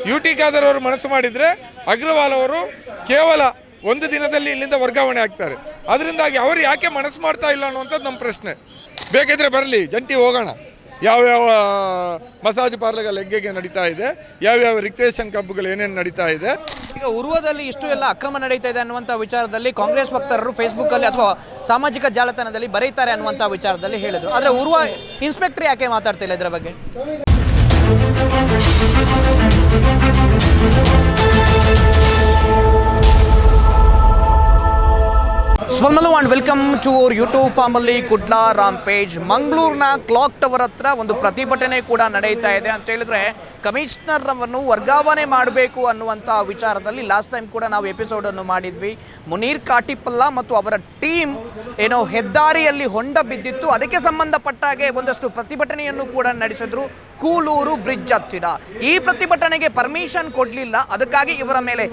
U T Khader ಅವರು ಮನಸ್ಸು ಮಾಡಿದರೆ ಅಗ್ರವಾಲ್ ಅವರು ಕೇವಲ ಒಂದು ದಿನದಲ್ಲಿ ಇಲ್ಲಿಂದ ವರ್ಗಾವಣೆ ಆಗ್ತಾರೆ. ಅದರಿಂದಾಗಿ ಅವರು ಯಾಕೆ ಮನಸ್ಸು ಮಾಡ್ತಾ ಇಲ್ಲ ಅನ್ನುವಂಥದ್ದು ನಮ್ಮ ಪ್ರಶ್ನೆ. ಬೇಕಿದ್ರೆ ಬರಲಿ, ಜಂಟಿ ಹೋಗೋಣ. ಯಾವ್ಯಾವ ಮಸಾಜ್ ಪಾರ್ಲರ್ಗಳು ಹೆಂಗೆ ನಡೀತಾ ಇದೆ, ಯಾವ್ಯಾವ ರಿಕ್ರಿಯೇಷನ್ ಕ್ಲಬ್ಗಳು ಏನೇನು ನಡೀತಾ ಇದೆ. ಈಗ ಉರ್ವದಲ್ಲಿ ಇಷ್ಟು ಎಲ್ಲ ಅಕ್ರಮ ನಡೀತಾ ಇದೆ ಅನ್ನುವಂಥ ವಿಚಾರದಲ್ಲಿ ಕಾಂಗ್ರೆಸ್ ವಕ್ತಾರರು ಫೇಸ್ಬುಕ್ಕಲ್ಲಿ ಅಥವಾ ಸಾಮಾಜಿಕ ಜಾಲತಾಣದಲ್ಲಿ ಬರೀತಾರೆ ಅನ್ನುವಂಥ ವಿಚಾರದಲ್ಲಿ ಹೇಳಿದರು. ಆದರೆ ಉರ್ವ ಇನ್ಸ್ಪೆಕ್ಟರ್ ಯಾಕೆ ಮಾತಾಡ್ತಿಲ್ಲ ಇದರ ಬಗ್ಗೆ? ಸ್ಮಲ್ಮಲು and welcome to our YouTube family Kudla rampage. ಮಂಗಳೂರಿನ ಕ್ಲಾಕ್ ಟವರ್ ಹತ್ರ ಒಂದು ಪ್ರತಿಭಟನೆ ಕೂಡ ನಡೆಯುತ್ತಾ ಇದೆ ಅಂತ ಹೇಳಿದ್ರೆ, ಕಮಿಷನರ್ವನ್ನು ವರ್ಗಾವಣೆ ಮಾಡಬೇಕು ಅನ್ನುವಂಥ ವಿಚಾರದಲ್ಲಿ ಲಾಸ್ಟ್ ಟೈಮ್ ಕೂಡ ನಾವು ಎಪಿಸೋಡನ್ನು ಮಾಡಿದ್ವಿ. ಮುನೀರ್ ಕಾಟಿಪಲ್ಲ ಮತ್ತು ಅವರ ಟೀಮ್ ಏನೋ ಹೆದ್ದಾರಿಯಲ್ಲಿ ಹೊಂಡ ಬಿದ್ದಿತ್ತು, ಅದಕ್ಕೆ ಸಂಬಂಧಪಟ್ಟಾಗೆ ಒಂದಷ್ಟು ಪ್ರತಿಭಟನೆಯನ್ನು ಕೂಡ ನಡೆಸಿದ್ರು ಕೂಲೂರು ಬ್ರಿಡ್ಜ್ ಹತ್ತಿರ. ಈ ಪ್ರತಿಭಟನೆಗೆ ಪರ್ಮಿಷನ್ ಕೊಡಲಿಲ್ಲ, ಅದಕ್ಕಾಗಿ ಇವರ ಮೇಲೆ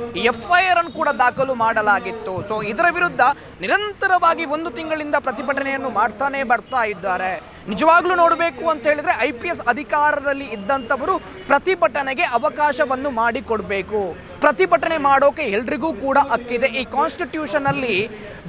FIR ಅನ್ನು ಕೂಡ ದಾಖಲು ಮಾಡಲಾಗಿತ್ತು. ಸೊ ಇದರ ವಿರುದ್ಧ ನಿರಂತರವಾಗಿ ಒಂದು ತಿಂಗಳಿಂದ ಪ್ರತಿಭಟನೆಯನ್ನು ಮಾಡ್ತಾನೆ ಬರ್ತಾ ಇದ್ದಾರೆ. ನಿಜವಾಗ್ಲೂ ನೋಡಬೇಕು ಅಂತ ಹೇಳಿದ್ರೆ IPS ಅಧಿಕಾರದಲ್ಲಿ ಇದ್ದಂಥವರು ಪ್ರತಿಭಟನೆಗೆ ಅವಕಾಶವನ್ನು ಮಾಡಿಕೊಡಬೇಕು. ಪ್ರತಿಭಟನೆ ಮಾಡೋಕೆ ಎಲ್ರಿಗೂ ಕೂಡ ಹಕ್ಕಿದೆ. ಈ ಕಾನ್ಸ್ಟಿಟ್ಯೂಷನ್ ಅಲ್ಲಿ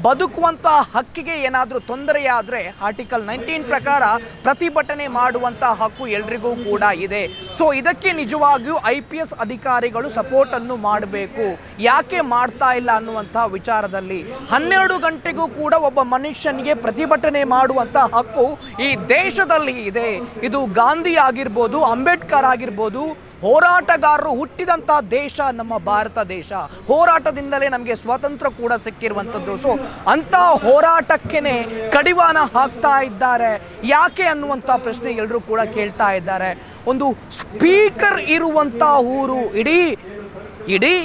ಬದುಕುವಂಥ ಹಕ್ಕಿಗೆ ಏನಾದರೂ ತೊಂದರೆಯಾದರೆ ಆರ್ಟಿಕಲ್ 19 ಪ್ರಕಾರ ಪ್ರತಿಭಟನೆ ಮಾಡುವಂಥ ಹಕ್ಕು ಎಲ್ರಿಗೂ ಕೂಡ ಇದೆ. ಸೊ ಇದಕ್ಕೆ ನಿಜವಾಗಿಯೂ IPS ಅಧಿಕಾರಿಗಳು ಸಪೋರ್ಟನ್ನು ಮಾಡಬೇಕು. ಯಾಕೆ ಮಾಡ್ತಾ ಇಲ್ಲ ಅನ್ನುವಂಥ ವಿಚಾರದಲ್ಲಿ 12 ಗಂಟೆಗೂ ಕೂಡ ಒಬ್ಬ ಮನುಷ್ಯನಿಗೆ ಪ್ರತಿಭಟನೆ ಮಾಡುವಂಥ ಹಕ್ಕು ಈ ದೇಶದಲ್ಲಿ ಇದೆ. ಇದು ಗಾಂಧಿ ಆಗಿರ್ಬೋದು, ಅಂಬೇಡ್ಕರ್ ಆಗಿರ್ಬೋದು, ಹೋರಾಟಗಾರರು ಹುಟ್ಟಿದಂಥ ದೇಶ ನಮ್ಮ ಭಾರತ ದೇಶ. ಹೋರಾಟದಿಂದಲೇ ನಮಗೆ ಸ್ವಾತಂತ್ರ್ಯ ಕೂಡ ಸಿಕ್ಕಿರುವಂಥದ್ದು. ಸೊ ಅಂಥ ಹೋರಾಟಕ್ಕೇ ಕಡಿವಾಣ ಹಾಕ್ತಾ ಇದ್ದಾರೆ ಯಾಕೆ ಅನ್ನುವಂಥ ಪ್ರಶ್ನೆ ಎಲ್ಲರೂ ಕೂಡ ಕೇಳ್ತಾ ಇದ್ದಾರೆ. ಒಂದು ಸ್ಪೀಕರ್ ಇರುವಂಥ ಊರು, ಇಡೀ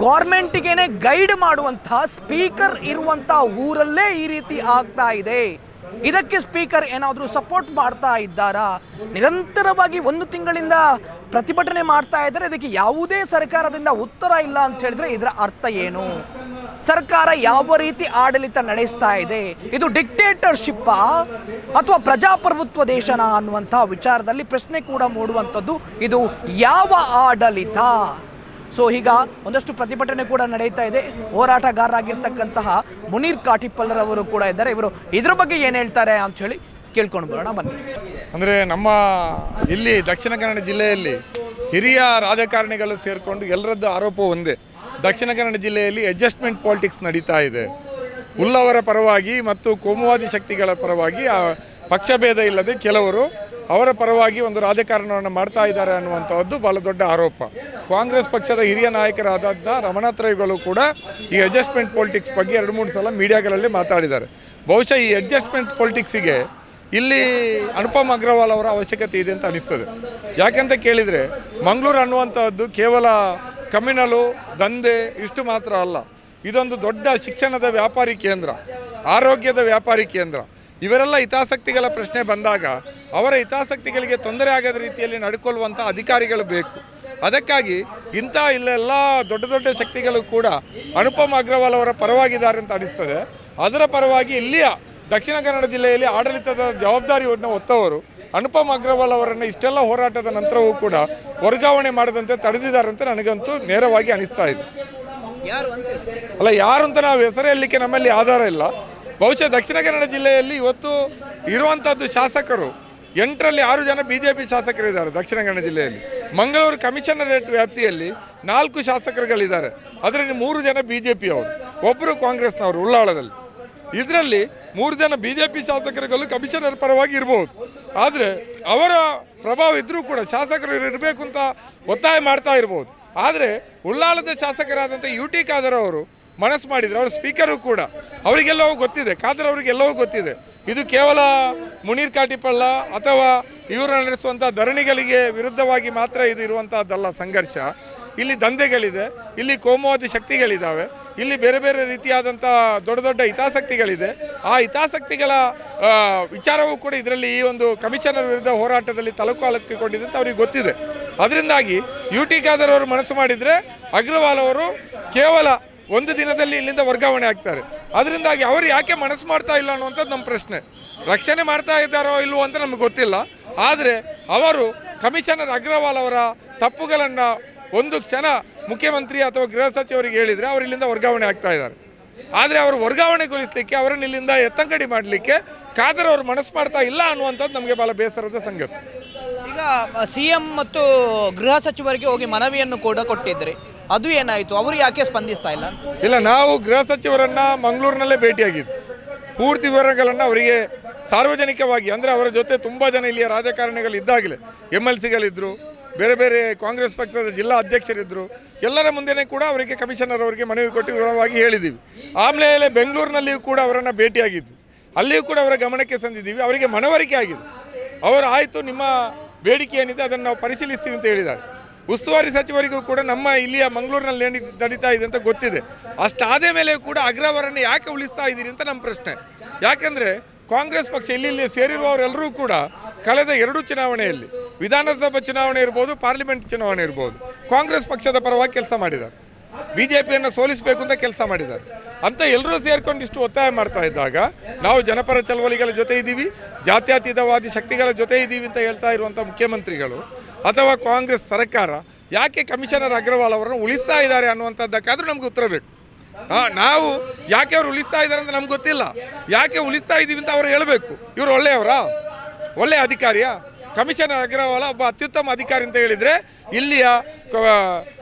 ಗೌರ್ಮೆಂಟಿಗೇನೆ ಗೈಡ್ ಮಾಡುವಂಥ ಸ್ಪೀಕರ್ ಇರುವಂಥ ಊರಲ್ಲೇ ಈ ರೀತಿ ಆಗ್ತಾ ಇದೆ. ಇದಕ್ಕೆ ಸ್ಪೀಕರ್ ಏನಾದರೂ ಸಪೋರ್ಟ್ ಮಾಡ್ತಾ ಇದ್ದಾರಾ? ನಿರಂತರವಾಗಿ ಒಂದು ತಿಂಗಳಿಂದ ಪ್ರತಿಭಟನೆ ಮಾಡ್ತಾ ಇದ್ದಾರೆ. ಇದಕ್ಕೆ ಯಾವುದೇ ಸರ್ಕಾರದಿಂದ ಉತ್ತರ ಇಲ್ಲ ಅಂತ ಹೇಳಿದ್ರೆ ಇದರ ಅರ್ಥ ಏನು? ಸರ್ಕಾರ ಯಾವ ರೀತಿ ಆಡಳಿತ ನಡೆಸ್ತಾ ಇದೆ? ಇದು ಡಿಕ್ಟೇಟರ್ಶಿಪ್ಪಾ ಅಥವಾ ಪ್ರಜಾಪ್ರಭುತ್ವ ದೇಶನಾ ಅನ್ನುವಂಥ ವಿಚಾರದಲ್ಲಿ ಪ್ರಶ್ನೆ ಕೂಡ ಮೂಡುವಂಥದ್ದು. ಇದು ಯಾವ ಆಡಳಿತ? ಸೊ ಈಗ ಒಂದಷ್ಟು ಪ್ರತಿಭಟನೆ ಕೂಡ ನಡೀತಾ ಇದೆ. ಹೋರಾಟಗಾರರಾಗಿರ್ತಕ್ಕಂತಹ ಮುನೀರ್ ಕಾಟಿಪಲ್ಲರ್ ಅವರು ಕೂಡ ಇದ್ದಾರೆ. ಇವರು ಇದ್ರ ಬಗ್ಗೆ ಏನು ಹೇಳ್ತಾರೆ ಅಂತ ಹೇಳಿ ಕೇಳ್ಕೊಂಡು ಬರೋಣ ಬನ್ನಿ. ಅಂದರೆ ನಮ್ಮ ಇಲ್ಲಿ ದಕ್ಷಿಣ ಕನ್ನಡ ಜಿಲ್ಲೆಯಲ್ಲಿ ಹಿರಿಯ ರಾಜಕಾರಣಿಗಳು ಸೇರಿಕೊಂಡು ಎಲ್ಲರದ್ದು ಆರೋಪ ಒಂದೇ, ದಕ್ಷಿಣ ಕನ್ನಡ ಜಿಲ್ಲೆಯಲ್ಲಿ ಅಡ್ಜಸ್ಟ್ಮೆಂಟ್ ಪಾಲಿಟಿಕ್ಸ್ ನಡೀತಾ ಇದೆ. ಉಳ್ಳವರ ಪರವಾಗಿ ಮತ್ತು ಕೋಮುವಾದಿ ಶಕ್ತಿಗಳ ಪರವಾಗಿ ಪಕ್ಷಭೇದ ಇಲ್ಲದೆ ಕೆಲವರು ಅವರ ಪರವಾಗಿ ಒಂದು ರಾಜಕಾರಣವನ್ನು ಮಾಡ್ತಾ ಇದ್ದಾರೆ ಅನ್ನುವಂಥದ್ದು ಭಾಳ ದೊಡ್ಡ ಆರೋಪ. ಕಾಂಗ್ರೆಸ್ ಪಕ್ಷದ ಹಿರಿಯ ನಾಯಕರಾದಂಥ ರಮನಾಥ್ ರೈಗಳು ಕೂಡ ಈ ಅಡ್ಜಸ್ಟ್ಮೆಂಟ್ ಪಾಲಿಟಿಕ್ಸ್ ಬಗ್ಗೆ 2-3 ಸಲ ಮೀಡಿಯಾಗಳಲ್ಲಿ ಮಾತಾಡಿದ್ದಾರೆ. ಬಹುಶಃ ಈ ಅಡ್ಜಸ್ಟ್ಮೆಂಟ್ ಪಾಲಿಟಿಕ್ಸಿಗೆ ಇಲ್ಲಿ ಅನುಪಮ್ ಅಗ್ರವಾಲ್ ಅವರ ಅವಶ್ಯಕತೆ ಇದೆ ಅಂತ ಅನಿಸ್ತದೆ. ಯಾಕೆಂತ ಕೇಳಿದರೆ ಮಂಗಳೂರು ಅನ್ನುವಂಥದ್ದು ಕೇವಲ ಕಮ್ಯುನಲು, ದಂಧೆ ಇಷ್ಟು ಮಾತ್ರ ಅಲ್ಲ. ಇದೊಂದು ದೊಡ್ಡ ಶಿಕ್ಷಣದ ವ್ಯಾಪಾರಿ ಕೇಂದ್ರ, ಆರೋಗ್ಯದ ವ್ಯಾಪಾರಿ ಕೇಂದ್ರ. ಇವರೆಲ್ಲ ಹಿತಾಸಕ್ತಿಗಳ ಪ್ರಶ್ನೆ ಬಂದಾಗ ಅವರ ಹಿತಾಸಕ್ತಿಗಳಿಗೆ ತೊಂದರೆ ಆಗದ ರೀತಿಯಲ್ಲಿ ನಡ್ಕೊಳ್ಳುವಂಥ ಅಧಿಕಾರಿಗಳು ಬೇಕು. ಅದಕ್ಕಾಗಿ ಇಲ್ಲೆಲ್ಲ ದೊಡ್ಡ ದೊಡ್ಡ ಶಕ್ತಿಗಳು ಕೂಡ ಅನುಪಮ್ ಅಗ್ರವಾಲ್ ಅವರ ಪರವಾಗಿದ್ದಾರೆ ಅಂತ ಅನಿಸ್ತದೆ. ಅದರ ಪರವಾಗಿ ಇಲ್ಲಿಯ ದಕ್ಷಿಣ ಕನ್ನಡ ಜಿಲ್ಲೆಯಲ್ಲಿ ಆಡಳಿತದ ಜವಾಬ್ದಾರಿಯನ್ನು ಹೊತ್ತವರು ಅನುಪಮ್ ಅಗ್ರವಾಲ್ ಅವರನ್ನು ಇಷ್ಟೆಲ್ಲ ಹೋರಾಟದ ನಂತರವೂ ಕೂಡ ವರ್ಗಾವಣೆ ಮಾಡದಂತೆ ತಡೆದಿದ್ದಾರೆ ಅಂತ ನನಗಂತೂ ನೇರವಾಗಿ ಅನಿಸ್ತಾ ಇದೆ. ಅಲ್ಲ, ಯಾರು ಅಂತ ನಾವು ಹೆಸರು ಹೇಳಲಿಕ್ಕೆ ನಮ್ಮಲ್ಲಿ ಆಧಾರ ಇಲ್ಲ. ಬಹುಶಃ ದಕ್ಷಿಣ ಕನ್ನಡ ಜಿಲ್ಲೆಯಲ್ಲಿ ಇವತ್ತು ಇರುವಂಥದ್ದು ಶಾಸಕರು 8ರಲ್ಲಿ 6 ಜನ BJP ಶಾಸಕರಿದ್ದಾರೆ ದಕ್ಷಿಣ ಕನ್ನಡ ಜಿಲ್ಲೆಯಲ್ಲಿ. ಮಂಗಳೂರು ಕಮಿಷನರೇಟ್ ವ್ಯಾಪ್ತಿಯಲ್ಲಿ 4 ಶಾಸಕರುಗಳಿದ್ದಾರೆ. ಅದರಲ್ಲಿ 3 ಜನ BJP ಅವರು, ಒಬ್ಬರು ಕಾಂಗ್ರೆಸ್ನವರು ಉಳ್ಳಾಳದಲ್ಲಿ. ಇದರಲ್ಲಿ 3 ಜನ BJP ಶಾಸಕರುಗಳು ಕಮಿಷನರ್ ಪರವಾಗಿ ಇರ್ಬೋದು. ಆದರೆ ಅವರ ಪ್ರಭಾವ ಇದ್ದರೂ ಕೂಡ ಶಾಸಕರು ಇರಬೇಕು ಅಂತ ಒತ್ತಾಯ ಮಾಡ್ತಾ ಇರ್ಬೋದು. ಆದರೆ ಉಳ್ಳಾಳದ ಶಾಸಕರಾದಂಥ UT ಖಾದರ್ ಅವರು ಮನಸ್ಸು ಮಾಡಿದರೆ ಅವರು ಸ್ಪೀಕರು ಕೂಡ ಅವರಿಗೆಲ್ಲವೂ ಗೊತ್ತಿದೆ, ಖಾದರ್ ಅವರಿಗೆಲ್ಲವೂ ಗೊತ್ತಿದೆ. ಇದು ಕೇವಲ ಮುನೀರ್ ಕಾಟಿಪಲ್ಲ ಅಥವಾ ಇವರು ನಡೆಸುವಂಥ ಧರಣಿಗಳಿಗೆ ವಿರುದ್ಧವಾಗಿ ಮಾತ್ರ ಇದು ಇರುವಂಥದ್ದಲ್ಲ ಸಂಘರ್ಷ. ಇಲ್ಲಿ ದಂಧೆಗಳಿದೆ, ಇಲ್ಲಿ ಕೋಮುವಾದಿ ಶಕ್ತಿಗಳಿದ್ದಾವೆ, ಇಲ್ಲಿ ಬೇರೆ ಬೇರೆ ರೀತಿಯಾದಂಥ ದೊಡ್ಡ ದೊಡ್ಡ ಹಿತಾಸಕ್ತಿಗಳಿದೆ. ಆ ಹಿತಾಸಕ್ತಿಗಳ ವಿಚಾರವೂ ಕೂಡ ಇದರಲ್ಲಿ ಈ ಒಂದು ಕಮಿಷನರ್ ವಿರುದ್ಧ ಹೋರಾಟದಲ್ಲಿ ತಲುಕು ಹಾಕಿಕೊಂಡಿದೆ ಅಂತ ಅವ್ರಿಗೆ ಗೊತ್ತಿದೆ. ಅದರಿಂದಾಗಿ UT ಖಾದರ್ ಅವರು ಮನಸ್ಸು ಮಾಡಿದರೆ ಅಗ್ರವಾಲ್ ಅವರು ಕೇವಲ ಒಂದು ದಿನದಲ್ಲಿ ಇಲ್ಲಿಂದ ವರ್ಗಾವಣೆ ಆಗ್ತಾರೆ. ಅದರಿಂದಾಗಿ ಅವರು ಯಾಕೆ ಮನಸ್ಸು ಮಾಡ್ತಾ ಇಲ್ಲ ಅನ್ನುವಂಥದ್ದು ನಮ್ಮ ಪ್ರಶ್ನೆ. ರಕ್ಷಣೆ ಮಾಡ್ತಾ ಇದ್ದಾರೋ ಇಲ್ವೋ ಅಂತ ನಮಗೆ ಗೊತ್ತಿಲ್ಲ. ಆದರೆ ಅವರು ಕಮಿಷನರ್ ಅಗ್ರವಾಲ್ ಅವರ ತಪ್ಪುಗಳನ್ನು ಒಂದು ಕ್ಷಣ ಮುಖ್ಯಮಂತ್ರಿ ಅಥವಾ ಗೃಹ ಸಚಿವರಿಗೆ ಹೇಳಿದರೆ ಅವರು ಇಲ್ಲಿಂದ ವರ್ಗಾವಣೆ ಆಗ್ತಾ ಇದ್ದಾರೆ. ಆದರೆ ಅವರು ವರ್ಗಾವಣೆಗೊಳಿಸಲಿಕ್ಕೆ ಅವರನ್ನು ಇಲ್ಲಿಂದ ಎತ್ತಂಗಡಿ ಮಾಡಲಿಕ್ಕೆ ಖಾದರ್ ಅವರು ಮನಸ್ಸು ಮಾಡ್ತಾ ಇಲ್ಲ ಅನ್ನುವಂಥದ್ದು ನಮಗೆ ಭಾಳ ಬೇಸರದ ಸಂಗತಿ. ಈಗ CM ಮತ್ತು ಗೃಹ ಸಚಿವರಿಗೆ ಹೋಗಿ ಮನವಿಯನ್ನು ಕೂಡ ಕೊಟ್ಟಿದ್ರಿ, ಅದು ಏನಾಯಿತು? ಅವರು ಯಾಕೆ ಸ್ಪಂದಿಸ್ತಾ ಇಲ್ಲ? ಇಲ್ಲ, ನಾವು ಗೃಹ ಸಚಿವರನ್ನು ಮಂಗಳೂರಿನಲ್ಲೇ ಭೇಟಿಯಾಗಿದ್ದು ಪೂರ್ತಿ ವಿವರಗಳನ್ನು ಅವರಿಗೆ ಸಾರ್ವಜನಿಕವಾಗಿ, ಅಂದರೆ ಅವರ ಜೊತೆ ತುಂಬ ಜನ ಇಲ್ಲಿಯ ರಾಜಕಾರಣಿಗಳು ಇದ್ದಾಗಲೇ MLCಗಳಿದ್ದರು, ಬೇರೆ ಬೇರೆ ಕಾಂಗ್ರೆಸ್ ಪಕ್ಷದ ಜಿಲ್ಲಾ ಅಧ್ಯಕ್ಷರಿದ್ದರು, ಎಲ್ಲರ ಮುಂದೆನೇ ಕೂಡ ಅವರಿಗೆ ಕಮಿಷನರ್ ಅವರಿಗೆ ಮನವಿ ಕೊಟ್ಟು ವಿವರವಾಗಿ ಹೇಳಿದ್ದೀವಿ. ಆಮೇಲೆ ಬೆಂಗಳೂರಿನಲ್ಲಿಯೂ ಕೂಡ ಅವರನ್ನು ಭೇಟಿಯಾಗಿದ್ವಿ, ಅಲ್ಲಿಯೂ ಕೂಡ ಅವರ ಗಮನಕ್ಕೆ ತಂದಿದ್ದೀವಿ. ಅವರಿಗೆ ಮನವರಿಕೆ ಆಗಿದೆ. ಅವರು ಆಯಿತು, ನಿಮ್ಮ ಬೇಡಿಕೆ ಏನಿದೆ ಅದನ್ನು ನಾವು ಪರಿಶೀಲಿಸ್ತೀವಿ ಅಂತ ಹೇಳಿದ್ದಾರೆ. ಉಸ್ತುವಾರಿ ಸಚಿವರಿಗೂ ಕೂಡ ನಮ್ಮ ಇಲ್ಲಿಯ ಮಂಗಳೂರಿನಲ್ಲಿ ನಡೀತಾ ಇದೆ ಅಂತ ಗೊತ್ತಿದೆ. ಅಷ್ಟಾದ ಮೇಲೆ ಕೂಡ ಅಗ್ರವರನ್ನು ಯಾಕೆ ಉಳಿಸ್ತಾ ಇದ್ದೀರಿ ಅಂತ ನಮ್ಮ ಪ್ರಶ್ನೆ. ಯಾಕೆಂದರೆ ಕಾಂಗ್ರೆಸ್ ಪಕ್ಷ ಇಲ್ಲಿ ಸೇರಿರುವವರೆಲ್ಲರೂ ಕೂಡ ಕಳೆದ 2 ಚುನಾವಣೆಯಲ್ಲಿ, ವಿಧಾನಸಭಾ ಚುನಾವಣೆ ಇರ್ಬೋದು, ಪಾರ್ಲಿಮೆಂಟ್ ಚುನಾವಣೆ ಇರ್ಬೋದು, ಕಾಂಗ್ರೆಸ್ ಪಕ್ಷದ ಪರವಾಗಿ ಕೆಲಸ ಮಾಡಿದ್ದಾರೆ. BJPಯನ್ನು ಸೋಲಿಸಬೇಕು ಅಂತ ಕೆಲಸ ಮಾಡಿದ್ದಾರೆ ಅಂತ ಎಲ್ಲರೂ ಸೇರ್ಕೊಂಡು ಇಷ್ಟು ಒತ್ತಾಯ ಮಾಡ್ತಾ ಇದ್ದಾಗ ನಾವು ಜನಪರ ಚಳವಳಿಗಳ ಜೊತೆ ಇದ್ದೀವಿ, ಜಾತ್ಯತೀತವಾದಿ ಶಕ್ತಿಗಳ ಜೊತೆ ಇದ್ದೀವಿ ಅಂತ ಹೇಳ್ತಾ ಇರುವಂಥ ಮುಖ್ಯಮಂತ್ರಿಗಳು ಅಥವಾ ಕಾಂಗ್ರೆಸ್ ಸರ್ಕಾರ ಯಾಕೆ ಕಮಿಷನರ್ ಅಗ್ರವಾಲ್ ಅವರನ್ನು ಉಳಿಸ್ತಾ ಇದ್ದಾರೆ ಅನ್ನುವಂಥದ್ದಕ್ಕಾದರೂ ನಮ್ಗೆ ಉತ್ತರ ಬೇಕು. ನಾವು ಯಾಕೆ ಅವರು ಉಳಿಸ್ತಾ ಇದ್ದಾರೆ ಅಂತ ನಮ್ಗೆ ಗೊತ್ತಿಲ್ಲ, ಯಾಕೆ ಉಳಿಸ್ತಾ ಇದ್ದೀವಿ ಅಂತ ಅವರು ಹೇಳಬೇಕು. ಇವರು ಒಳ್ಳೆಯವರಾ? ಒಳ್ಳೆಯ ಅಧಿಕಾರಿಯಾ? ಕಮಿಷನರ್ ಅಗ್ರವಾಲ್ ಒಬ್ಬ ಅತ್ಯುತ್ತಮ ಅಧಿಕಾರಿ ಅಂತ ಹೇಳಿದರೆ ಇಲ್ಲಿಯ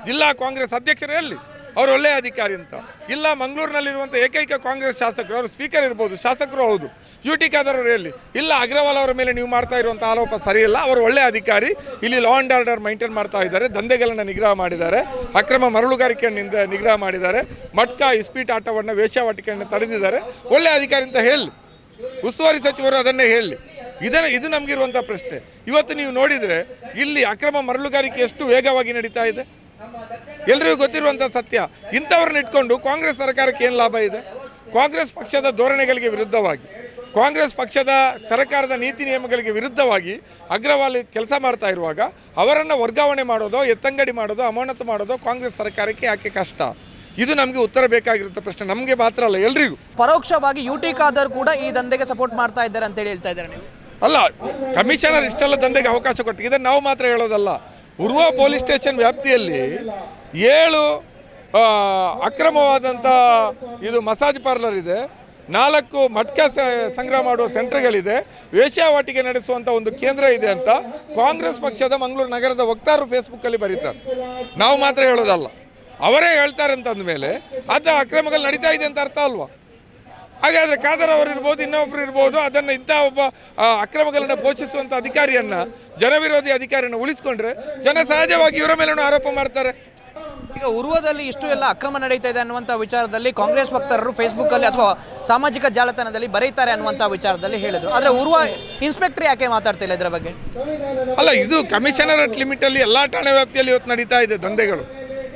ಜಿಲ್ಲಾ ಕಾಂಗ್ರೆಸ್ ಅಧ್ಯಕ್ಷರು ಎಲ್ಲಿ ಅವರು ಒಳ್ಳೆಯ ಅಧಿಕಾರಿ ಅಂತ? ಇಲ್ಲ, ಮಂಗಳೂರಿನಲ್ಲಿರುವಂಥ ಏಕೈಕ ಕಾಂಗ್ರೆಸ್ ಶಾಸಕರು, ಅವರು ಸ್ಪೀಕರ್ ಇರ್ಬೋದು, ಶಾಸಕರು ಹೌದು, UT ಖಾದರ್ ಅವರು ಎಲ್ಲಿ? ಇಲ್ಲ, ಅಗ್ರವಾಲ್ ಅವರ ಮೇಲೆ ನೀವು ಮಾಡ್ತಾ ಇರುವಂಥ ಆರೋಪ ಸರಿಯಿಲ್ಲ, ಅವರು ಒಳ್ಳೆಯ ಅಧಿಕಾರಿ, ಇಲ್ಲಿ ಲಾ ಆ್ಯಂಡ್ ಆರ್ಡರ್ ಮೈಂಟೈನ್ ಮಾಡ್ತಾ ಇದ್ದಾರೆ, ದಂಧೆಗಳನ್ನು ನಿಗ್ರಹ ಮಾಡಿದ್ದಾರೆ, ಅಕ್ರಮ ಮರಳುಗಾರಿಕೆಯನ್ನು ನಿಗ್ರಹ ಮಾಡಿದ್ದಾರೆ, ಮಟ್ಕಾ ಇಸ್ಪೀಟ್ ಆಟವನ್ನು ವೇಶ್ಯಾವಾಟಿಕೆಯನ್ನು ತಡೆದಿದ್ದಾರೆ, ಒಳ್ಳೆಯ ಅಧಿಕಾರಿ ಅಂತ ಹೇಳಿ ಉಸ್ತುವಾರಿ ಸಚಿವರು ಅದನ್ನೇ ಹೇಳಿ. ಇದು ನಮಗಿರುವಂಥ ಪ್ರಶ್ನೆ. ಇವತ್ತು ನೀವು ನೋಡಿದರೆ ಇಲ್ಲಿ ಅಕ್ರಮ ಮರಳುಗಾರಿಕೆ ಎಷ್ಟು ವೇಗವಾಗಿ ನಡೀತಾ ಇದೆ, ಎಲ್ರಿಗೂ ಗೊತ್ತಿರುವಂಥ ಸತ್ಯ. ಇಂಥವ್ರನ್ನ ಇಟ್ಕೊಂಡು ಕಾಂಗ್ರೆಸ್ ಸರ್ಕಾರಕ್ಕೆ ಏನು ಲಾಭ ಇದೆ? ಕಾಂಗ್ರೆಸ್ ಪಕ್ಷದ ಧೋರಣೆಗಳಿಗೆ ವಿರುದ್ಧವಾಗಿ, ಕಾಂಗ್ರೆಸ್ ಪಕ್ಷದ ಸರ್ಕಾರದ ನೀತಿ ನಿಯಮಗಳಿಗೆ ವಿರುದ್ಧವಾಗಿ ಅಗ್ರವಾಲ್ ಕೆಲಸ ಮಾಡ್ತಾ ಇರುವಾಗ ಅವರನ್ನು ವರ್ಗಾವಣೆ ಮಾಡೋದೋ, ಎತ್ತಂಗಡಿ ಮಾಡೋದೋ, ಅಮಾನತು ಮಾಡೋದೋ ಕಾಂಗ್ರೆಸ್ ಸರ್ಕಾರಕ್ಕೆ ಯಾಕೆ ಕಷ್ಟ? ಇದು ನಮಗೆ ಉತ್ತರ ಬೇಕಾಗಿರುತ್ತೆ ಪ್ರಶ್ನೆ, ನಮಗೆ ಮಾತ್ರ ಅಲ್ಲ, ಎಲ್ರಿಗೂ. ಪರೋಕ್ಷವಾಗಿ UT ಖಾದರ್ ಕೂಡ ಈ ದಂಧೆಗೆ ಸಪೋರ್ಟ್ ಮಾಡ್ತಾ ಇದ್ದಾರೆ ಅಂತೇಳಿ ಹೇಳ್ತಾ ಇದ್ದಾರೆ ನೀವು? ಅಲ್ಲ, ಕಮಿಷನರ್ ಇಷ್ಟೆಲ್ಲ ದಂಧೆಗೆ ಅವಕಾಶ ಕೊಟ್ಟು ಇದನ್ನು ನಾವು ಮಾತ್ರ ಹೇಳೋದಲ್ಲ. ಉರ್ವ ಪೊಲೀಸ್ ಸ್ಟೇಷನ್ ವ್ಯಾಪ್ತಿಯಲ್ಲಿ 7 ಅಕ್ರಮವಾದಂಥ ಇದು ಮಸಾಜ್ ಪಾರ್ಲರ್ ಇದೆ, 4 ಮಟ್ಕಾ ಸಂಗ್ರಹ ಮಾಡುವ ಸೆಂಟರ್ಗಳಿದೆ, ವೇಶ್ಯಾವಾಟಿಕೆ ನಡೆಸುವಂಥ ಒಂದು ಕೇಂದ್ರ ಇದೆ ಅಂತ ಕಾಂಗ್ರೆಸ್ ಪಕ್ಷದ ಮಂಗಳೂರು ನಗರದ ವಕ್ತಾರರು ಫೇಸ್ಬುಕ್ಕಲ್ಲಿ ಬರೀತಾರೆ. ನಾವು ಮಾತ್ರ ಹೇಳೋದಲ್ಲ, ಅವರೇ ಹೇಳ್ತಾರೆ ಅಂತಂದ ಮೇಲೆ ಅದು ಅಕ್ರಮಗಳು ನಡೀತಾ ಇದೆ ಅಂತ ಅರ್ಥ ಅಲ್ವಾ? ಹಾಗಾದರೆ ಖಾದರ್ ಅವರು ಇರ್ಬೋದು, ಇನ್ನೊಬ್ಬರು ಇರ್ಬೋದು, ಅದನ್ನು ಇಂಥ ಒಬ್ಬ ಅಕ್ರಮಗಳನ್ನು ಪೋಷಿಸುವಂಥ ಅಧಿಕಾರಿಯನ್ನು, ಜನವಿರೋಧಿ ಅಧಿಕಾರಿಯನ್ನು ಉಳಿಸ್ಕೊಂಡ್ರೆ ಜನ ಸಹಜವಾಗಿ ಇವರ ಮೇಲೂ ಆರೋಪ ಮಾಡ್ತಾರೆ. ಈಗ ಉರ್ವದಲ್ಲಿ ಇಷ್ಟು ಎಲ್ಲ ಅಕ್ರಮ ನಡೀತಾ ಇದೆ ಅನ್ನುವಂಥ ವಿಚಾರದಲ್ಲಿ ಕಾಂಗ್ರೆಸ್ ವಕ್ತಾರರು ಫೇಸ್ಬುಕ್ಕಲ್ಲಿ ಅಥವಾ ಸಾಮಾಜಿಕ ಜಾಲತಾಣದಲ್ಲಿ ಬರೀತಾರೆ ಅನ್ನುವಂಥ ವಿಚಾರದಲ್ಲಿ ಹೇಳಿದರು. ಆದರೆ ಉರ್ವ ಇನ್ಸ್ಪೆಕ್ಟರ್ ಯಾಕೆ ಮಾತಾಡ್ತಿಲ್ಲ ಇದರ ಬಗ್ಗೆ? ಅಲ್ಲ, ಇದು ಕಮಿಷನರೇಟ್ ಲಿಮಿಟಲ್ಲಿ ಎಲ್ಲ ಠಾಣೆ ವ್ಯಾಪ್ತಿಯಲ್ಲಿ ಇವತ್ತು ನಡೀತಾ ಇದೆ, ದಂಧೆಗಳು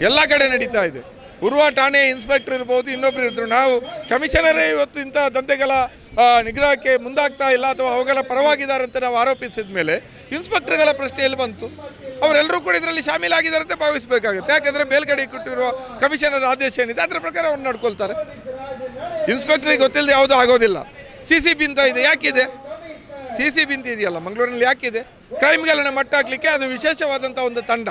ಎಲ್ಲ ಕಡೆ ನಡೀತಾ ಇದೆ. ಉರ್ವ ಠಾಣೆ ಇನ್ಸ್ಪೆಕ್ಟರ್ ಇರ್ಬೋದು, ಇನ್ನೊಬ್ಬರು ಇದ್ದರು. ನಾವು ಕಮಿಷನರೇ ಇವತ್ತು ಇಂಥ ದಂಧೆಗಳ ನಿಗ್ರಹಕ್ಕೆ ಮುಂದಾಗ್ತಾ ಇಲ್ಲ ಅಥವಾ ಅವುಗಳ ಪರವಾಗಿದ್ದಾರೆ ಅಂತ ನಾವು ಆರೋಪಿಸಿದ ಮೇಲೆ ಇನ್ಸ್ಪೆಕ್ಟರ್ಗಳ ಪ್ರಶ್ನೆ ಎಲ್ಲಿ ಬಂತು? ಅವರೆಲ್ಲರೂ ಕೂಡ ಇದರಲ್ಲಿ ಶಾಮೀಲಾಗಿದ್ದಾರೆ ಅಂತ ಭಾವಿಸಬೇಕಾಗುತ್ತೆ. ಯಾಕೆಂದರೆ ಮೇಲ್ಗಡೆ ಕೊಟ್ಟಿರುವ ಕಮಿಷನರ್ ಆದೇಶ ಏನಿದೆ ಅದರ ಪ್ರಕಾರ ಅವ್ರು ನಡ್ಕೊಳ್ತಾರೆ. ಇನ್ಸ್ಪೆಕ್ಟರ್ಗೆ ಗೊತ್ತಿಲ್ಲದೆ ಯಾವುದೂ ಆಗೋದಿಲ್ಲ. CCB ಅಂತ ಇದೆ, ಯಾಕಿದೆ? CCB ಅಂತ ಇದೆಯಲ್ಲ ಮಂಗಳೂರಿನಲ್ಲಿ, ಯಾಕಿದೆ? ಕ್ರೈಮ್ಗಳನ್ನು ಮಟ್ಟ ಹಾಕಲಿಕ್ಕೆ ಅದು ವಿಶೇಷವಾದಂಥ ಒಂದು ತಂಡ.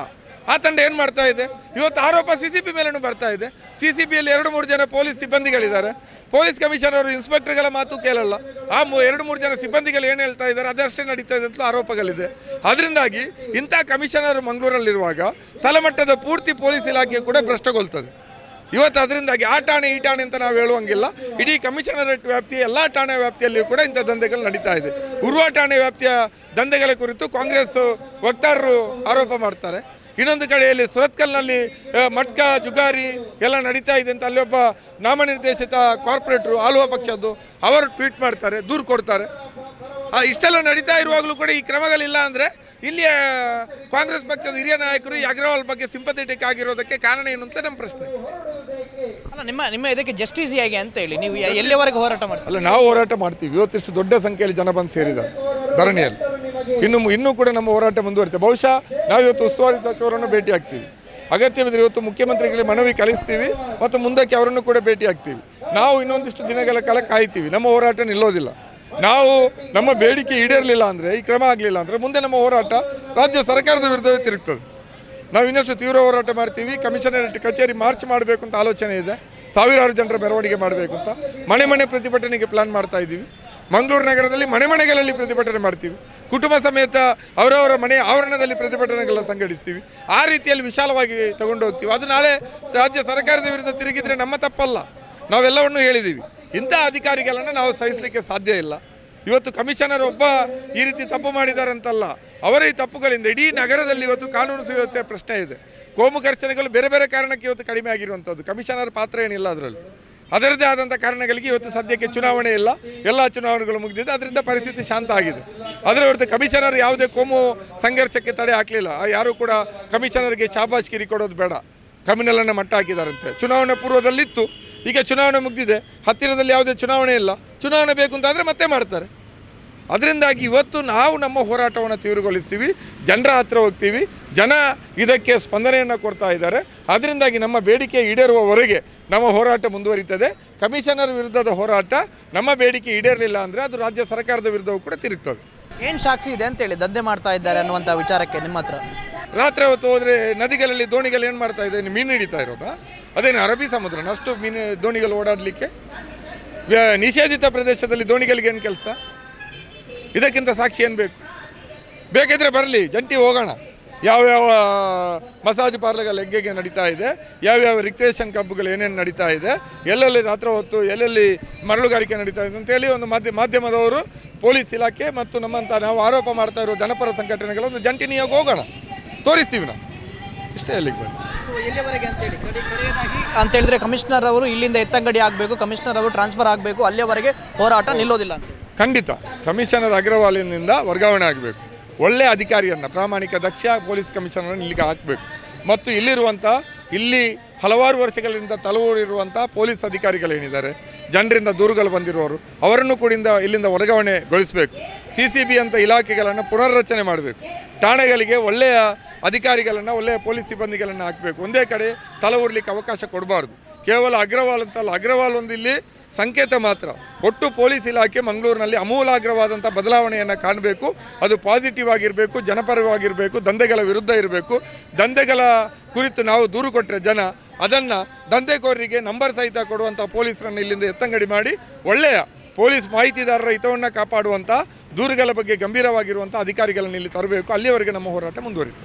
ಆ ತಂಡ ಏನು ಮಾಡ್ತಾ ಇದೆ? ಇವತ್ತು ಆರೋಪ CCB ಮೇಲೂ ಬರ್ತಾ ಇದೆ. CCBಯಲ್ಲಿ 2-3 ಜನ ಪೊಲೀಸ್ ಸಿಬ್ಬಂದಿಗಳಿದ್ದಾರೆ. ಪೊಲೀಸ್ ಕಮಿಷನರು ಇನ್ಸ್ಪೆಕ್ಟರ್ಗಳ ಮಾತು ಕೇಳಲ್ಲ. ಆ 2-3 ಜನ ಸಿಬ್ಬಂದಿಗಳು ಏನು ಹೇಳ್ತಾ ಇದ್ದಾರೆ ಅದಷ್ಟೇ ನಡೀತಾ ಇದೆ ಅಂತ ಆರೋಪಗಳಿದೆ. ಅದರಿಂದಾಗಿ ಇಂಥ ಕಮಿಷನರ್ ಮಂಗಳೂರಲ್ಲಿರುವಾಗ ತಲೆಮಟ್ಟದ ಪೂರ್ತಿ ಪೊಲೀಸ್ ಇಲಾಖೆ ಕೂಡ ಭ್ರಷ್ಟಗೊಳ್ತದೆ ಇವತ್ತು. ಅದರಿಂದಾಗಿ ಆ ಠಾಣೆ ಈ ಠಾಣೆ ಅಂತ ನಾವು ಹೇಳುವಂಗಿಲ್ಲ. ಇಡೀ ಕಮಿಷನರೇಟ್ ವ್ಯಾಪ್ತಿಯ ಎಲ್ಲ ಠಾಣೆ ವ್ಯಾಪ್ತಿಯಲ್ಲಿಯೂ ಕೂಡ ಇಂಥ ದಂಧೆಗಳು ನಡೀತಾ ಇದೆ. ಉರ್ವ ಠಾಣೆ ವ್ಯಾಪ್ತಿಯ ದಂಧೆಗಳ ಕುರಿತು ಕಾಂಗ್ರೆಸ್ ವಕ್ತಾರರು ಆರೋಪ ಮಾಡ್ತಾರೆ. ಇನ್ನೊಂದು ಕಡೆಯಲ್ಲಿ ಸುರತ್ಕಲ್ನಲ್ಲಿ ಮಟ್ಕಾ ಜುಗಾರಿ ಎಲ್ಲ ನಡೀತಾ ಇದೆ ಅಂತ ಅಲ್ಲೊಬ್ಬ ನಾಮನಿರ್ದೇಶಿತ ಕಾರ್ಪೊರೇಟ್ರು ಆಳುವ ಪಕ್ಷದ್ದು ಅವರು ಟ್ವೀಟ್ ಮಾಡ್ತಾರೆ, ದೂರು ಕೊಡ್ತಾರೆ. ಇಷ್ಟೆಲ್ಲ ನಡೀತಾ ಇರುವಾಗಲೂ ಕೂಡ ಈ ಕ್ರಮಗಳಿಲ್ಲ ಅಂದರೆ ಇಲ್ಲಿಯ ಕಾಂಗ್ರೆಸ್ ಪಕ್ಷದ ಹಿರಿಯ ನಾಯಕರು ಈ ಅಗ್ರವಾಲ್ ಬಗ್ಗೆ ಸಿಂಪಥೆಟಿಕ್ ಆಗಿರೋದಕ್ಕೆ ಕಾರಣ ಏನು ಅಂತ ನಮ್ಮ ಪ್ರಶ್ನೆ. ಅಲ್ಲ, ನಿಮ್ಮ ಇದಕ್ಕೆ ಜಸ್ಟಿಸ್ ಹೇಗೆ ಅಂತ ಹೇಳಿ ನೀವು ಎಲ್ಲಿವರೆಗೆ ಹೋರಾಟ ಮಾಡ್ತೀವಿ? ಅಲ್ಲ, ನಾವು ಹೋರಾಟ ಮಾಡ್ತೀವಿ. ಇವತ್ತಿಷ್ಟು ದೊಡ್ಡ ಸಂಖ್ಯೆಯಲ್ಲಿ ಜನ ಬಂದು ಸೇರಿದ್ದಾರೆ ಧರಣಿಯಲ್ಲಿ. ಇನ್ನೂ ಕೂಡ ನಮ್ಮ ಹೋರಾಟ ಮುಂದುವರಿತೆ. ಬಹುಶಃ ನಾವು ಇವತ್ತು ಉಸ್ತುವಾರಿ ಸಚಿವರನ್ನು ಭೇಟಿ ಆಗ್ತೀವಿ. ಅಗತ್ಯವಿದ್ರೆ ಇವತ್ತು ಮುಖ್ಯಮಂತ್ರಿಗಳಿಗೆ ಮನವಿ ಕಳಿಸ್ತೀವಿ ಮತ್ತು ಮುಂದಕ್ಕೆ ಅವರನ್ನು ಕೂಡ ಭೇಟಿ ಆಗ್ತೀವಿ. ನಾವು ಇನ್ನೊಂದಿಷ್ಟು ದಿನಗಳ ಕಾಲ ಕಾಯ್ತೀವಿ. ನಮ್ಮ ಹೋರಾಟ ನಿಲ್ಲೋದಿಲ್ಲ. ನಾವು ನಮ್ಮ ಬೇಡಿಕೆ ಈಡೇರಲಿಲ್ಲ ಅಂದರೆ, ಈ ಕ್ರಮ ಆಗಲಿಲ್ಲ ಅಂದರೆ ಮುಂದೆ ನಮ್ಮ ಹೋರಾಟ ರಾಜ್ಯ ಸರ್ಕಾರದ ವಿರುದ್ಧವೇ ತಿರುಗ್ತದೆ. ನಾವು ಇನ್ನಷ್ಟು ತೀವ್ರ ಹೋರಾಟ ಮಾಡ್ತೀವಿ. ಕಮಿಷನರೇಟ್ ಕಚೇರಿ ಮಾರ್ಚ್ ಮಾಡಬೇಕು ಅಂತ ಆಲೋಚನೆ ಇದೆ. ಸಾವಿರಾರು ಜನರ ಮೆರವಣಿಗೆ ಮಾಡಬೇಕು ಅಂತ ಮನೆ ಮನೆ ಪ್ರತಿಭಟನೆಗೆ ಪ್ಲಾನ್ ಮಾಡ್ತಾ ಇದ್ದೀವಿ. ಮಂಗಳೂರು ನಗರದಲ್ಲಿ ಮನೆ ಮನೆಗಳಲ್ಲಿ ಪ್ರತಿಭಟನೆ ಮಾಡ್ತೀವಿ. ಕುಟುಂಬ ಸಮೇತ ಅವರವರ ಮನೆಯ ಆವರಣದಲ್ಲಿ ಪ್ರತಿಭಟನೆಗಳನ್ನ ಸಂಘಟಿಸ್ತೀವಿ. ಆ ರೀತಿಯಲ್ಲಿ ವಿಶಾಲವಾಗಿ ತಗೊಂಡು ಹೋಗ್ತೀವಿ. ಅದು ನಾಳೆ ರಾಜ್ಯ ಸರ್ಕಾರದ ವಿರುದ್ಧ ತಿರುಗಿದ್ರೆ ನಮ್ಮ ತಪ್ಪಲ್ಲ. ನಾವೆಲ್ಲವನ್ನೂ ಹೇಳಿದ್ದೀವಿ. ಇಂಥ ಅಧಿಕಾರಿಗಳನ್ನು ನಾವು ಸಹಿಸಲಿಕ್ಕೆ ಸಾಧ್ಯ ಇಲ್ಲ. ಇವತ್ತು ಕಮಿಷನರ್ ಒಬ್ಬ ಈ ರೀತಿ ತಪ್ಪು ಮಾಡಿದಾರಂತಲ್ಲ, ಅವರ ಈ ತಪ್ಪುಗಳಿಂದ ಇಡೀ ನಗರದಲ್ಲಿ ಇವತ್ತು ಕಾನೂನು ಸುವ್ಯವಸ್ಥೆ ಪ್ರಶ್ನೆ ಇದೆ. ಕೋಮು ಘರ್ಷಣೆಗಳು ಬೇರೆ ಬೇರೆ ಕಾರಣಕ್ಕೆ ಇವತ್ತು ಕಡಿಮೆ ಆಗಿರುವಂಥದ್ದು. ಕಮಿಷನರ್ ಪಾತ್ರ ಏನಿಲ್ಲ ಅದರಲ್ಲಿ. ಅದರದ್ದೇ ಆದಂಥ ಕಾರಣಗಳಿಗೆ ಇವತ್ತು ಸದ್ಯಕ್ಕೆ ಚುನಾವಣೆ ಇಲ್ಲ, ಎಲ್ಲ ಚುನಾವಣೆಗಳು ಮುಗಿದಿದೆ. ಅದರಿಂದ ಪರಿಸ್ಥಿತಿ ಶಾಂತ ಆಗಿದೆ. ಅದರ ಹೊರತು ಕಮಿಷನರ್ ಯಾವುದೇ ಕೋಮು ಸಂಘರ್ಷಕ್ಕೆ ತಡೆ ಹಾಕಲಿಲ್ಲ. ಯಾರೂ ಕೂಡ ಕಮಿಷನರ್ಗೆ ಶಾಬಾಷ್ಗಿರಿ ಕೊಡೋದು ಬೇಡ, ಕಮ್ಯುನಲನ್ನು ಮಟ್ಟ ಹಾಕಿದಾರಂತೆ. ಚುನಾವಣೆ ಪೂರ್ವದಲ್ಲಿತ್ತು, ಈಗ ಚುನಾವಣೆ ಮುಗಿದಿದೆ. ಹತ್ತಿರದಲ್ಲಿ ಯಾವುದೇ ಚುನಾವಣೆ ಇಲ್ಲ. ಚುನಾವಣೆ ಬೇಕು ಅಂತಾದರೆ ಮತ್ತೆ ಮಾಡ್ತಾರೆ. ಅದರಿಂದಾಗಿ ಇವತ್ತು ನಾವು ನಮ್ಮ ಹೋರಾಟವನ್ನು ತೀವ್ರಗೊಳಿಸ್ತೀವಿ, ಜನರ ಹತ್ರ ಹೋಗ್ತೀವಿ. ಜನ ಇದಕ್ಕೆ ಸ್ಪಂದನೆಯನ್ನು ಕೊಡ್ತಾ ಇದ್ದಾರೆ. ಅದರಿಂದಾಗಿ ನಮ್ಮ ಬೇಡಿಕೆ ಈಡೇರುವವರೆಗೆ ನಮ್ಮ ಹೋರಾಟ ಮುಂದುವರಿತದೆ. ಕಮಿಷನರ್ ವಿರುದ್ಧದ ಹೋರಾಟ, ನಮ್ಮ ಬೇಡಿಕೆ ಈಡೇರಲಿಲ್ಲ ಅಂದರೆ ಅದು ರಾಜ್ಯ ಸರ್ಕಾರದ ವಿರುದ್ಧವೂ ಕೂಡ ತಿರುಗ್ತದೆ. ಏನು ಸಾಕ್ಷಿ ಇದೆ ಅಂತೇಳಿ ದಂಧೆ ಮಾಡ್ತಾ ಇದ್ದಾರೆ ಅನ್ನುವಂಥ ವಿಚಾರಕ್ಕೆ ನಿಮ್ಮ ಹತ್ರ? ರಾತ್ರಿ ಹೊತ್ತು ಹೋದರೆ ನದಿಗಳಲ್ಲಿ ದೋಣಿಗಳು ಏನು ಮಾಡ್ತಾ ಇದೆ? ಮೀನು ಹಿಡಿತಾ ಇರೋದಾ? ಅದೇನು ಅರಬ್ಬಿ ಸಮುದ್ರನ ಅಷ್ಟು ಮೀನು ದೋಣಿಗಳು ಓಡಾಡಲಿಕ್ಕೆ? ನಿಷೇಧಿತ ಪ್ರದೇಶದಲ್ಲಿ ದೋಣಿಗಳಿಗೆ ಏನು ಕೆಲಸ? ಇದಕ್ಕಿಂತ ಸಾಕ್ಷಿ ಏನು ಬೇಕು? ಬೇಕಿದ್ರೆ ಬರಲಿ, ಜಂಟಿ ಹೋಗೋಣ. ಯಾವ್ಯಾವ ಮಸಾಜ್ ಪಾರ್ಲರ್ಗಳು ಹೆಂಗೆ ನಡೀತಾ ಇದೆ, ಯಾವ್ಯಾವ ರಿಕ್ರಿಯೇಷನ್ ಕ್ಲಬ್ಗಳು ಏನೇನು ನಡೀತಾ ಇದೆ, ಎಲ್ಲೆಲ್ಲಿ ರಾತ್ರಿ ಹೊತ್ತು ಎಲ್ಲೆಲ್ಲಿ ಮರಳುಗಾರಿಕೆ ನಡೀತಾ ಇದೆ ಅಂತೇಳಿ ಒಂದು ಮಾಧ್ಯಮದವರು, ಪೊಲೀಸ್ ಇಲಾಖೆ ಮತ್ತು ನಮ್ಮಂಥ ನಾವು ಆರೋಪ ಮಾಡ್ತಾ ಇರೋ ಜನಪರ ಸಂಘಟನೆಗಳು ಒಂದು ಜಂಟಿ ನಿಯೋಗ ಹೋಗೋಣ, ತೋರಿಸ್ತೀವಿ ನಾವು. ಇಷ್ಟೇ ಅಲ್ಲಿಗೆ ಬನ್ನಿ. ಎಲ್ಲಿವರೆಗೆ ಅಂತೇಳಿ ಅಂತ ಹೇಳಿದ್ರೆ ಕಮಿಷನರ್ ಅವರು ಇಲ್ಲಿಂದ ಎತ್ತಂಗಡಿ ಆಗಬೇಕು, ಕಮಿಷನರ್ ಅವರು ಟ್ರಾನ್ಸ್ಫರ್ ಆಗಬೇಕು, ಅಲ್ಲಿಯವರೆಗೆ ಹೋರಾಟ ನಿಲ್ಲೋದಿಲ್ಲ ಅಂತ. ಖಂಡಿತ ಕಮಿಷನರ್ ಅಗ್ರವಾಲಿನಿಂದ ವರ್ಗಾವಣೆ ಆಗಬೇಕು. ಒಳ್ಳೆಯ ಅಧಿಕಾರಿಯನ್ನು, ಪ್ರಾಮಾಣಿಕ ದಕ್ಷ ಪೊಲೀಸ್ ಕಮಿಷನರನ್ನು ಇಲ್ಲಿಗೆ ಹಾಕಬೇಕು. ಮತ್ತು ಇಲ್ಲಿ ಹಲವಾರು ವರ್ಷಗಳಿಂದ ತಲವೂರಿರುವಂಥ ಪೊಲೀಸ್ ಅಧಿಕಾರಿಗಳೇನಿದ್ದಾರೆ, ಜನರಿಂದ ದೂರುಗಳು ಬಂದಿರುವವರು, ಅವರನ್ನು ಕೂಡ ಇಲ್ಲಿಂದ ವರ್ಗಾವಣೆಗೊಳಿಸಬೇಕು. CCB ಅಂತ ಇಲಾಖೆಗಳನ್ನು ಪುನರ್ರಚನೆ ಮಾಡಬೇಕು. ಠಾಣೆಗಳಿಗೆ ಒಳ್ಳೆಯ ಅಧಿಕಾರಿಗಳನ್ನು, ಒಳ್ಳೆಯ ಪೊಲೀಸ್ ಸಿಬ್ಬಂದಿಗಳನ್ನು ಹಾಕಬೇಕು. ಒಂದೇ ಕಡೆ ತಲವೂರ್ಲಿಕ್ಕೆ ಅವಕಾಶ ಕೊಡಬಾರ್ದು. ಕೇವಲ ಅಗ್ರವಾಲ್ ಅಂತಲ್ಲ, ಅಗ್ರವಾಲ್ ಒಂದು ಇಲ್ಲಿ ಸಂಕೇತ ಮಾತ್ರ. ಒಟ್ಟು ಪೊಲೀಸ್ ಇಲಾಖೆ ಮಂಗಳೂರಿನಲ್ಲಿ ಅಮೂಲಾಗ್ರವಾದಂಥ ಬದಲಾವಣೆಯನ್ನು ಕಾಣಬೇಕು. ಅದು ಪಾಸಿಟಿವ್ ಆಗಿರಬೇಕು, ಜನಪರವಾಗಿರಬೇಕು, ದಂಧೆಗಳ ವಿರುದ್ಧ ಇರಬೇಕು. ದಂಧೆಗಳ ಕುರಿತು ನಾವು ದೂರು ಕೊಟ್ಟರೆ ಜನ ಅದನ್ನು ದಂಧೆಕೋರರಿಗೆ ನಂಬರ್ ಸಹಿತ ಕೊಡುವಂಥ ಪೊಲೀಸರನ್ನು ಇಲ್ಲಿಂದ ಎತ್ತಂಗಡಿ ಮಾಡಿ ಒಳ್ಳೆಯ ಪೊಲೀಸ್ ಮಾಹಿತಿದಾರರ ಹಿತವನ್ನು ಕಾಪಾಡುವಂಥ, ದೂರುಗಳ ಬಗ್ಗೆ ಗಂಭೀರವಾಗಿರುವಂಥ ಅಧಿಕಾರಿಗಳನ್ನು ಇಲ್ಲಿ ತರಬೇಕು. ಅಲ್ಲಿಯವರೆಗೆ ನಮ್ಮ ಹೋರಾಟ ಮುಂದುವರಿತು.